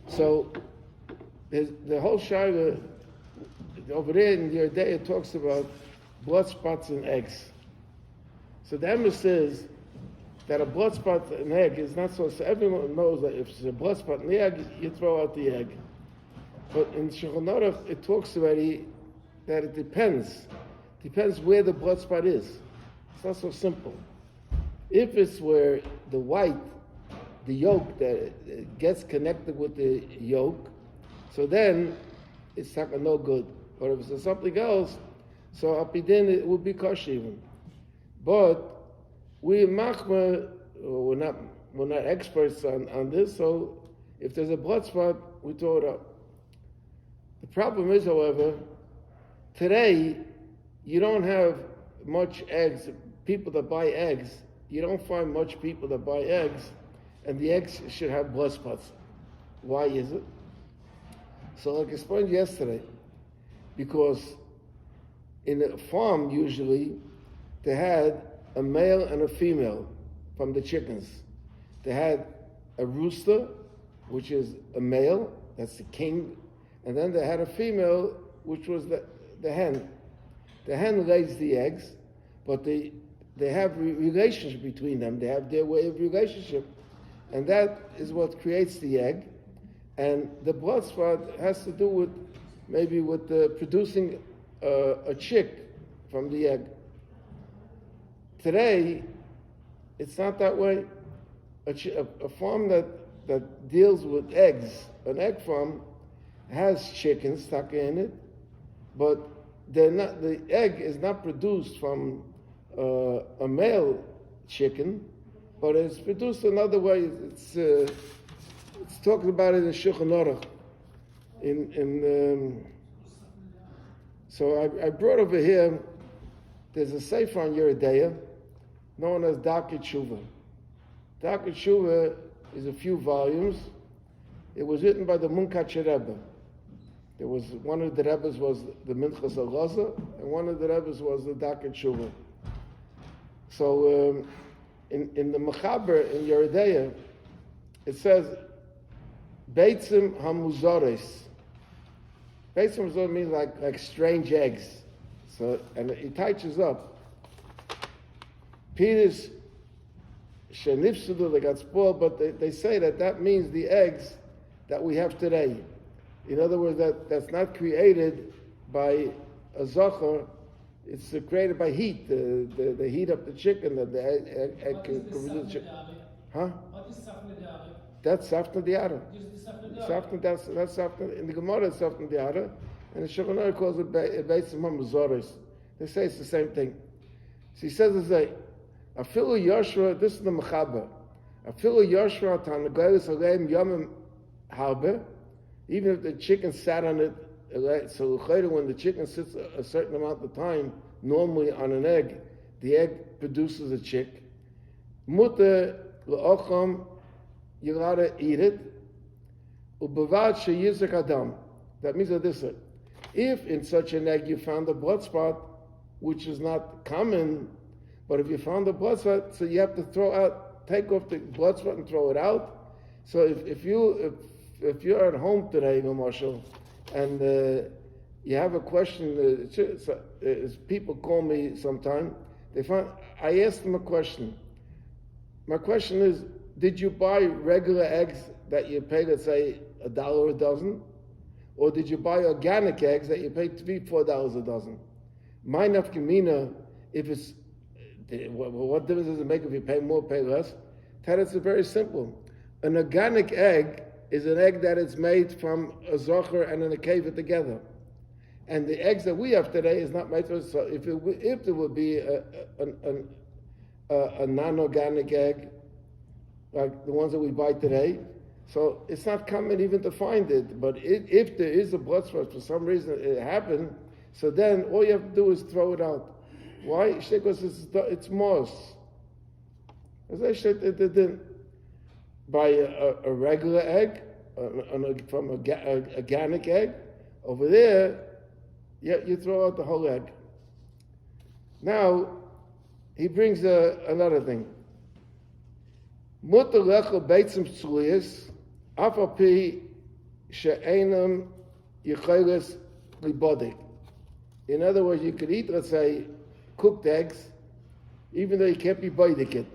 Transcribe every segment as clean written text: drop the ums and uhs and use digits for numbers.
So the whole Shiur over there in your day it talks about blood spots in eggs. So the emes is that a blood spot in egg is not so everyone knows that if there's a blood spot in the egg, you throw out the egg. But in Shulchan Aruch, it talks already that it depends. Depends where the blood spot is. It's not so simple. If it's where the white, the yolk, that gets connected with the yolk, so then it's not no good. But if it's something else, so apidin it would be kosher even. But we're not experts on this, so if there's a blood spot, we throw it out. The problem is, however, today you don't have much eggs. People that buy eggs, you don't find much people that buy eggs, and the eggs should have blood spots. Why is it? So, like I explained yesterday, because in a farm usually they had a male and a female from the chickens. They had a rooster, which is a male, that's the king, and then they had a female, which was the hen. The hen lays the eggs, but they have relationship between them. They have their way of relationship, and that is what creates the egg. And the blood spot has to do with maybe with producing a chick from the egg. Today, it's not that way. A farm that deals with eggs, an egg farm, has chickens stuck in it, but the egg is not produced from a male chicken, but it's produced another way. It's talking about it in Shulchan Aruch. So I brought over here. There's a sefer on Yeridea known as Darkei Tshuva. Darkei Tshuva is a few volumes. It was written by the Munkach Rebbe. There was one of the Rebbes was the Minchas Alaza, and one of the Rebbes was the Darkei Tshuva. So in the Mechaber in Yeridea, it says Beitzim Hamuzores. Beitzim Hamuzores means like strange eggs. So and it touches up. Peter's Shenifsudu, they got spoiled, but they say that means the eggs that we have today. In other words, that's not created by a zachar, it's created by heat. The heat up the chicken, the egg can produce the chicken. Huh? What is Safna Diara? That's Safna Diara. That's That's Safna, in the Gemara it's Safna Diara, and the Shulchan Aruch calls it Beitzim HaMuzaros. They say it's the same thing. So he says, Afilu Yoshua, this is the Mechaber. Afilu Yoshua Tanagoyes Aleim Yomim Harbe, even if the chicken sat on it, so when the chicken sits a certain amount of time, normally on an egg, the egg produces a chick. Mutter le'ocham, you gotta eat it. Ubevad sheyizek adam. That means that this: if in such an egg you found a blood spot, which is not common, but if you found a blood spot, so you have to take off the blood spot and throw it out. So if you're at home today, Marshall, and you have a question, people call me sometime. I ask them a question. My question is: did you buy regular eggs that you paid, let's say, $1 a dozen, or did you buy organic eggs that you paid $3-4 a dozen? My nafkamina, if it's what difference does it make if you pay more, pay less? It's very simple. An organic egg is an egg that is made from a zocher and a nekeva together. And the eggs that we have today is not made from, so if there would be a non-organic egg, like the ones that we buy today, so it's not common even to find it. But if there is a blood spot, for some reason it happened, so then all you have to do is throw it out. Why? Because it's moss. As I said, it didn't buy a regular egg from an organic egg. Over there, you throw out the whole egg. Now, he brings another thing. Mutter lecha beitzim tzuliyas, afapi she'enam yicheles libodik. In other words, you could eat, let's say, cooked eggs, even though you can't be boidik it.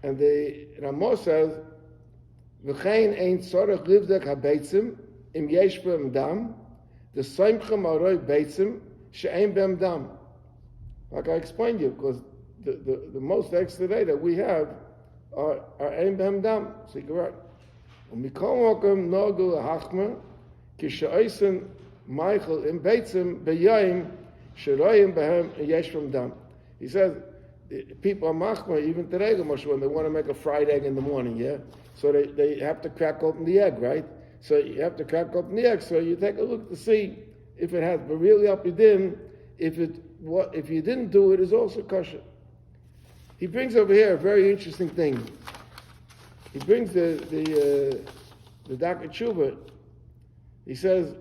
And the Ramah says, "V'chein ein tzorach livdek habeitzim im yesh b'em dam, the soimchem aroi beitzim she'ein b'em dam." Like I explained to you, because the most eggs today that we have are ein b'em dam. So you're right. Umikol mokum nogu hachma kishe'oisen Michael in beitzim b'yayim she'royim b'hem yesh b'em dam. He says, people are machma even today, when they want to make a fried egg in the morning, yeah? So they have to crack open the egg, right? So you have to crack open the egg, so you take a look to see if it has, but really up you didn't, if you didn't do it, is also kosher. He brings over here a very interesting thing. He brings the Dr. Tshuva. He says,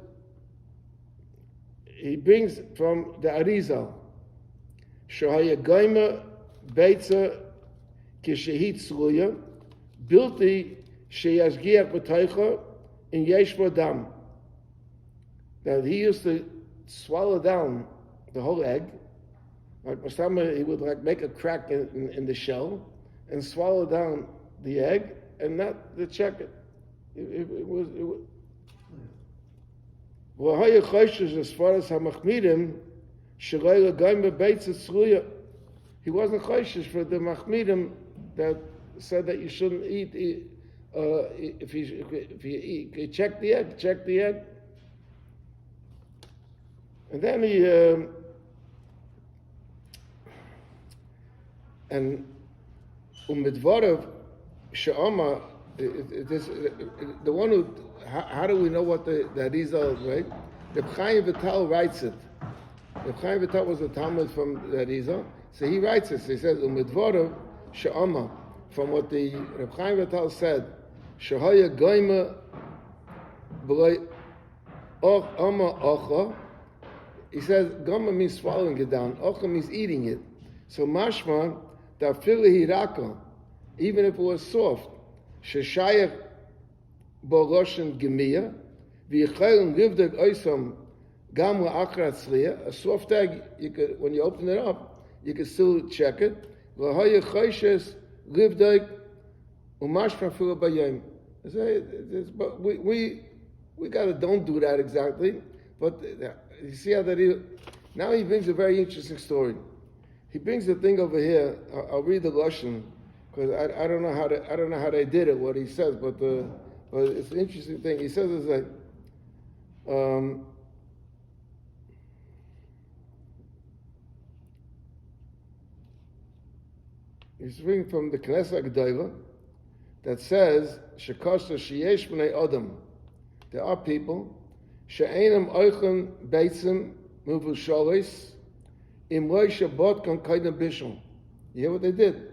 he brings from the Arizal, Shohaya Gaima Beitza Kishehit Sluya, Bilti Sheyashgiach B'Teicha in Yeshua Dam. That he used to swallow down the whole egg. Like Masama, he would like make a crack in the shell and swallow down the egg and not to check it. It was. V'haya Choshesh as far as Hamachmidim. He wasn't choishish for the machmidim that said that you shouldn't eat if you eat. Check the egg. And then he and umidvarav she'ama, the one who, how do we know what the Arizal is, right? The Chaim Vital writes it. The Chaim Vital was a Talmud from the Arizal, so he writes this. He says, "Umidvorav she'ama," from what the Reb Chaim Vital said, "Shehaya goyma b'loi ama ocha." He says, "Goma" means swallowing it down. Ocha means eating it. So mashma da'fili hiraka, even if it was soft, sheshayach b'roshen gemiyah v'yichayim livdek oisam. A soft egg, you could, when you open it up, you can still check it. We gotta don't do that exactly, but you see how that now he brings a very interesting story. He brings the thing over here. I'll read the lashon because I don't know how they did it. What he says, but it's an interesting thing. He says it's like. He's reading from the Knesset G'dayla that says, "Shekosha sheyesh b'nei Adam." There are people she'enam oichen beitzim muvushalis im loy shabbat kan kaidem bishul. You hear what they did?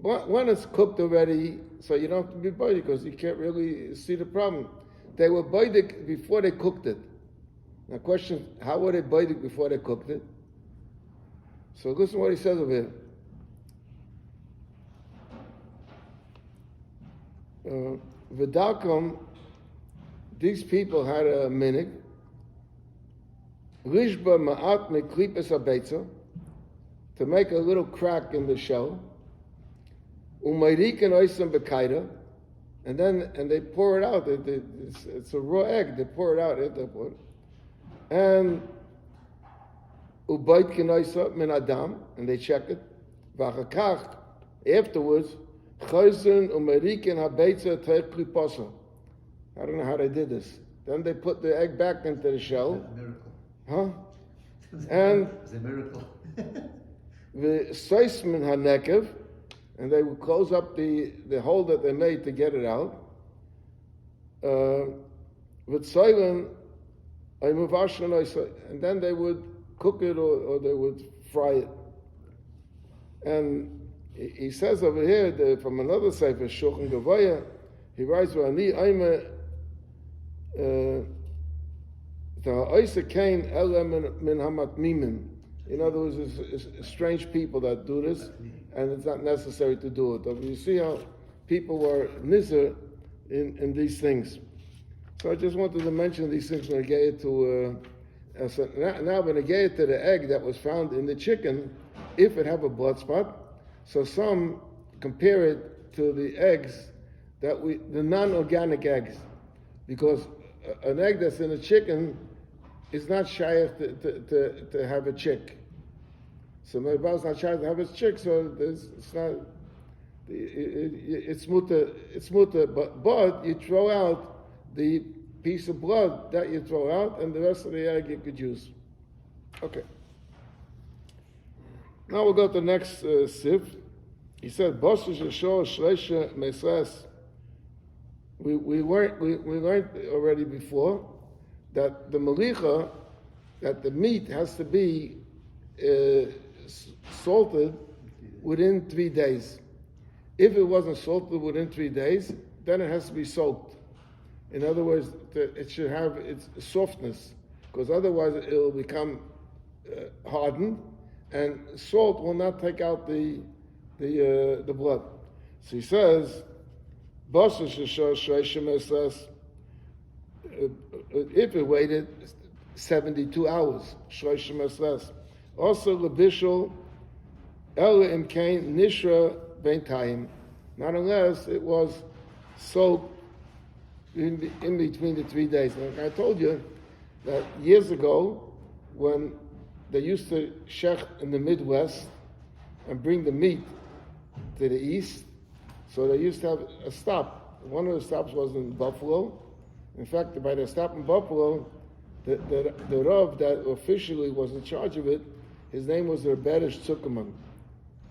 When it's cooked already, so you don't have to be boidik because you can't really see the problem. They were boidik before they cooked it. Now, question: how were they boidik before they cooked it? So listen to what he says over here. V'dalkom, these people had a minig, lishba ma'at meklipes habeitza, to make a little crack in the shell, umayriken oisam bekaida, and they pour it out. It's a raw egg. They pour it out at that point, and ubayt kenoisa min adam, and they check it. V'achakach, afterwards. I don't know how they did this. Then they put the egg back into the shell. That's a miracle. Huh? And it's a miracle. the seismin hanekev, and they would close up the hole that they made to get it out. With silent, and then they would cook it or they would fry it. And he says over here from another sefer, Shulchan Gavaya, he writes, "V'ani aime the ha'oisa kain ele min hamatmimim." In other words, it's strange people that do this, and it's not necessary to do it. But you see how people were nizar in these things. So I just wanted to mention these things when I get to so now when I get to the egg that was found in the chicken, if it have a blood spot, so some compare it to the eggs the non-organic eggs, because an egg that's in a chicken is not shaykh to have a chick. So my boss not shaykh to have a chick, so it's not. It's mutter, but you throw out the piece of blood that you throw out, and the rest of the egg you could use. Okay. Now we'll go to the next sieve. He said, "Bosses shor shleisha mesras." We learned already before that the malicha, that the meat has to be salted within 3 days. If it wasn't salted within 3 days, then it has to be soaked. In other words, it should have its softness, because otherwise it will become hardened, and salt will not take out the blood. So he says, if it waited 72 hours, also lebishul ela imkain nishra beintaim, not unless it was soaked in between the 3 days. Like I told you that years ago, when they used to shech in the Midwest and bring the meat to the east, so they used to have a stop. One of the stops was in Buffalo. In fact, by the stop in Buffalo, the Rav that officially was in charge of it, his name was Rebbeinu Zuckerman.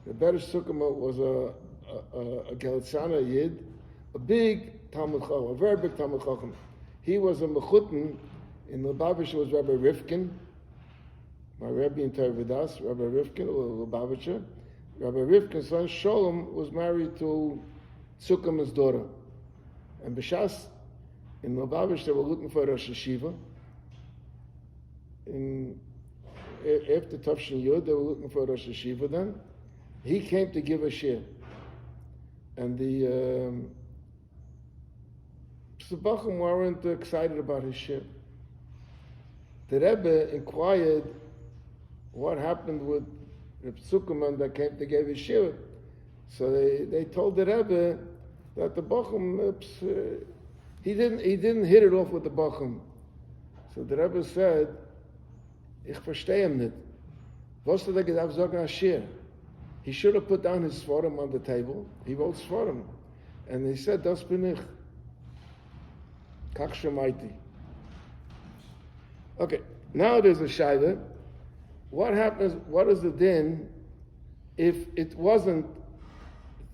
Rebbeinu Zuckerman was a Galitzana Yid, a big Talmud Chacham, a very big Talmud Chacham. He was a Mechutin in Lubavitcher, was Rabbi Rifkin, my Rebbe in Tervidas, Rabbi Rifkin, or Lubavitcher. Rabbi Rifkin's son Sholem was married to Zuckerman's daughter. And B'Shas, in Lubavitch, they were looking for a Rosh Hashiva. After Tafshin Yud, they were looking for a Rosh Hashiva then. He came to give a shir. And the Tzibachim weren't excited about his shir. The Rebbe inquired what happened with Reb Zuckerman that came to give his shir. So they told the Rebbe that the Bachum, he didn't hit it off with the Bachum. So the Rebbe said, "Ich verstehe ihn nicht. Was hat gedacht sagen als shir? He should have put down his Sforim on the table. He wrote Sforim. And he said, das bin ich. Kach shemaiti." Okay, now there's a shaila. What happens, what is the din if it wasn't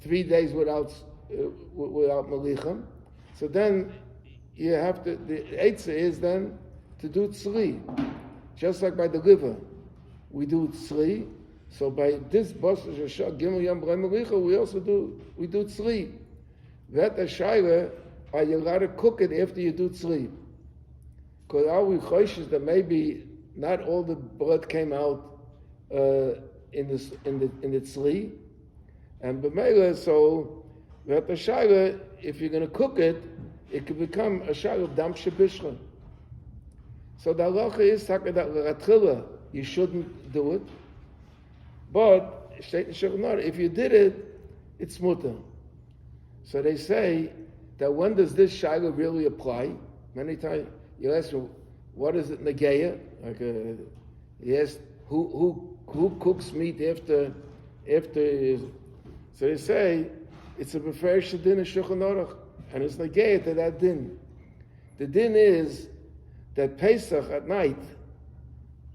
3 days without malicha? So then you have to, the eitzah is then to do tzri. Just like by the liver, we do tzri. So by this bosses shashak gimel yam b'rei malicha, we do tzri. That a shaila, are you allowed to cook it after you do tzri? Because are we choishes that maybe not all the blood came out in the tzli, and b'meila, so that the shaila, if you're going to cook it, it could become a shaila of dam shebishla. So the halacha is that l'ratchila you shouldn't do it, but if you did it, it's mutter. So they say that when does this shaila really apply? Many times you ask them, what is it negeya? Like yes, who cooks meat after? So they say it's a beferish din of Shulchan Aruch, and it's negeya to that din. The din is that Pesach at night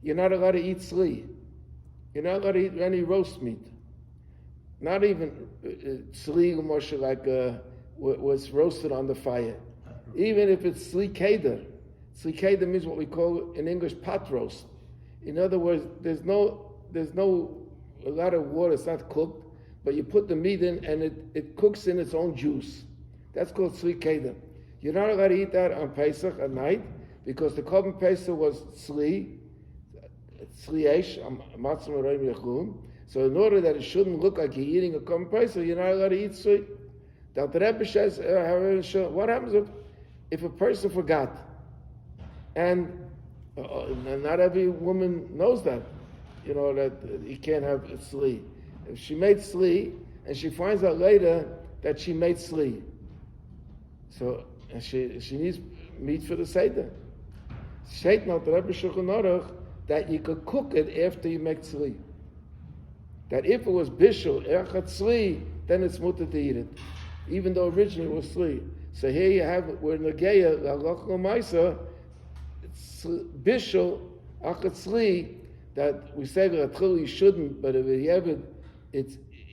you're not allowed to eat tzli. You're not allowed to eat any roast meat. Not even tzli Moshe like was roasted on the fire. Even if it's tzli keder. Tzli keder means what we call in English pot roast. In other words, there's no a lot of water. It's not cooked, but you put the meat in and it cooks in its own juice. That's called tzli keder. You're not allowed to eat that on Pesach at night because the Korban Pesach was tzli esh, matzah meroim yechum. So in order that it shouldn't look like you're eating a Korban Pesach, you're not allowed to eat tzli. The Rebbe says, what happens if a person forgot? And not every woman knows that, that you can't have tzli. If she made tzli, and she finds out later that she made tzli, so and she needs meat for the seder. Shait not the Rebbe Shulchan Aruch that you could cook it after you make tzli. That if it was bishul erchat tzli, then it's mutter to eat it, even though originally it was tzli. So here you have we're negeya l'halacha l'maisa. It's bishul erchat tzli that we say that you shouldn't, but if you have it,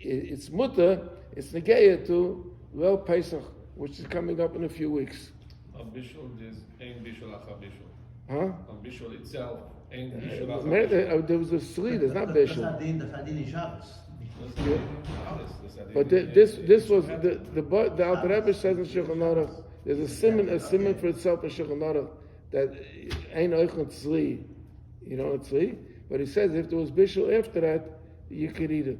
it's mutter. It's negeya to Leil Pesach, which is coming up in a few weeks. On bishul, there's ein bishul acha bishul. Huh? On bishul itself, ein bishul acha bishul. There was a tzli. There's not bishul. Yeah. But this was the Alter Rebbe says in Shulchan Aruch. There's a simon for itself in Shulchan Aruch that ain't oichel tzli, tzli. But he says if there was bishul after that, you could eat it.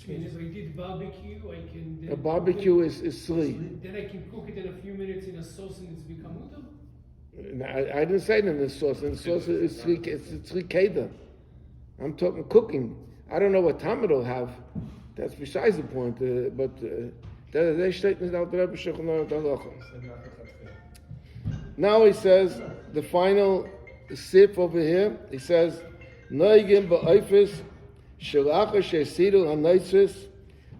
And if I did barbecue, I can. Then A barbecue is tzli. Then I can cook it in a few minutes in a sauce and it's become mutter. I didn't say it in the sauce. In the sauce it's tzli keda. I'm talking cooking. I don't know what time it'll have. That's besides the point. But they state in the Alter Rebbe Shulchan Aruch halacha. Now he says the final sip over here. He says, "Noigim ba'oifis shelacha sheisidu hanaitzis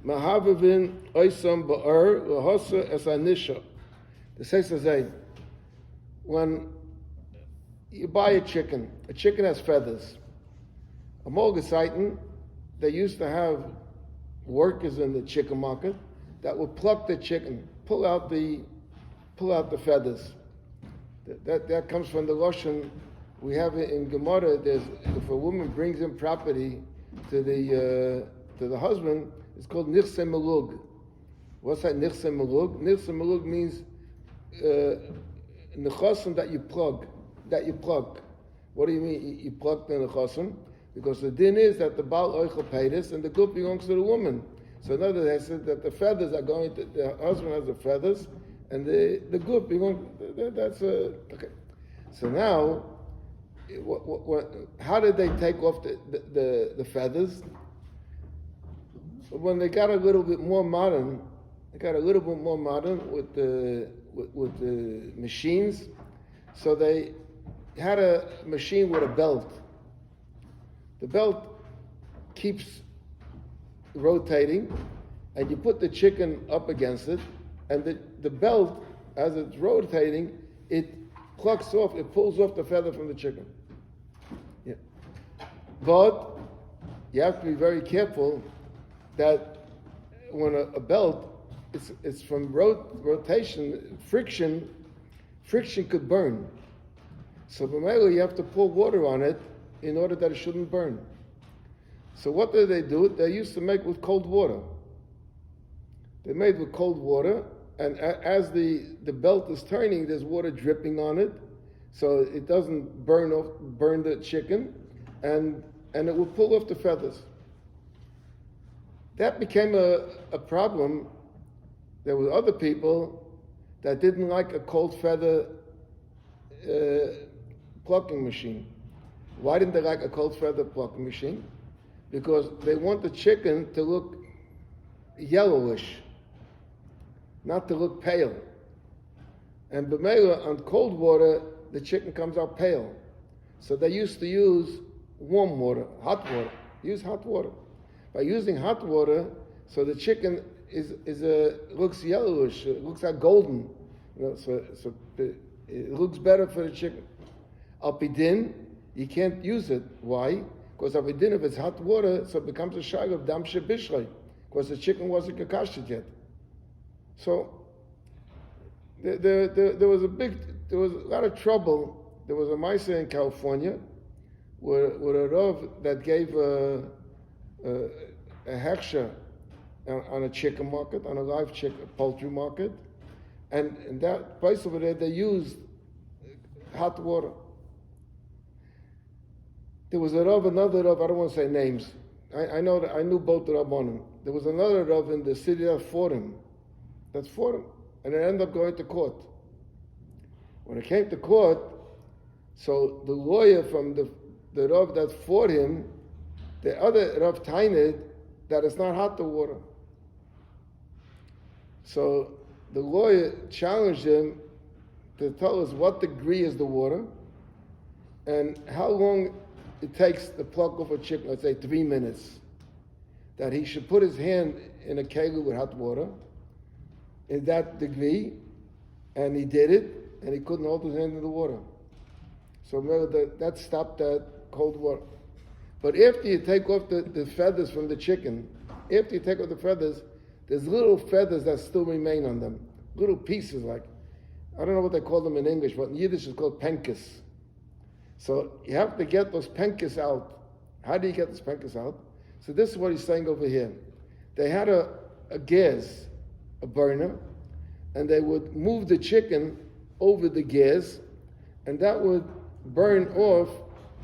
mahavavin oisam ba'er lahosa es anisha." The says when you buy a chicken has feathers. A Morgenseiten, they used to have workers in the chicken market that would pluck the chicken, pull out the feathers. That comes from the Lashon. We have it in Gemara. If a woman brings in property to the husband, it's called nichse melug. What's that nichse melug? Nichse melug means nechasim that you plug. What do you mean you plug the nechasim? Because the din is that the Baal Oichel paid this and the gup belongs to the woman. So in other words, they said that the feathers are going to, the husband has the feathers and the gup belongs, that's okay. So now, how did they take off the feathers? When they got a little bit more modern, with the machines. So they had a machine with a belt. The belt keeps rotating, and you put the chicken up against it, and the belt, as it's rotating, it plucks off, it pulls off the feather from the chicken. Yeah. But you have to be very careful that when a belt, it's from rotation, friction could burn. So b'meila you have to pour water on it in order that it shouldn't burn. So what did they do? They used to make with cold water. They made with cold water, and as the belt is turning, there's water dripping on it, so it doesn't burn the chicken, and it will pull off the feathers. That became a problem. There were other people that didn't like a cold feather plucking machine. Why didn't they like a cold feather plucking machine? Because they want the chicken to look yellowish, not to look pale. And b'meila, on cold water, the chicken comes out pale. So they used to use warm water, hot water. Use hot water. By using hot water, so the chicken looks yellowish, it looks like golden. So it looks better for the chicken. Alpidin, you can't use it. Why? Because alpidin, if it's hot water, so it becomes a shayla of dam shebishrei, because the chicken wasn't kakashit yet. So there was a lot of trouble. There was a ma'aser in California with a rav that gave a hechsher on a chicken market, on a live chicken poultry market, and in that place over there they used hot water. There was another Rav, I don't want to say names. I knew both the Rabbanim. There was another Rav in the city that fought him. that fought him, and it ended up going to court. When it came to court, so the lawyer from the Rav that fought him, the other Rav Tainid, that it's not hot the water. So the lawyer challenged him to tell us what degree is the water and how long it takes to pluck off a chicken, let's say 3 minutes. That he should put his hand in a kegel with hot water in that degree, and he did it, and he couldn't hold his hand in the water. So remember that stopped that cold water. But after you take off the feathers from the chicken, after you take off the feathers, there's little feathers that still remain on them. Little pieces, like, I don't know what they call them in English, but in Yiddish it's called penkis. So you have to get those penkis out. How do you get those penkis out? So this is what he's saying over here. They had a gas, a burner, and they would move the chicken over the gas, and that would burn off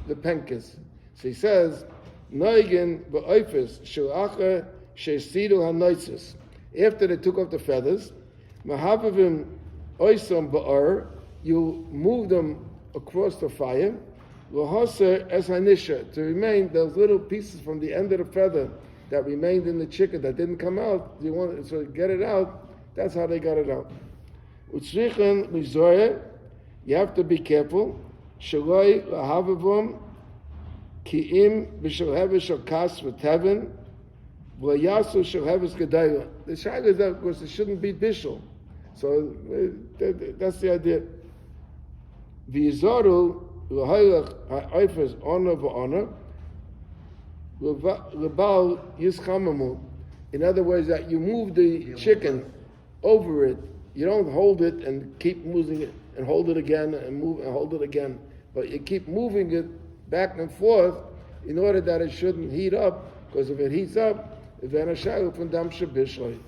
the penkis. So he says, Noigen ba'oifis shu'acha she'sidu ha'noitzis. After they took off the feathers, mahavavim oisam ba'ar, you move them across the fire, l'hoser es hanisha, to remain those little pieces from the end of the feather that remained in the chicken that didn't come out. You want to get it out. That's how they got it out. Utzrichen lizoyer, you have to be careful. Shaloi lahavavum ki'im b'shalheves shakas v'tevin v'yasu shalheves gedayla. The shayla is that, of course, it shouldn't be bishul. So that's the idea. V'yizoru l'haylach ha'oifes honor v'honor l'bal yischamamu. In other words, that you move the chicken over it. You don't hold it and keep moving it and hold it again and move and hold it again. But you keep moving it back and forth in order that it shouldn't heat up, because if it heats up, then a shayla from dam shabishloi.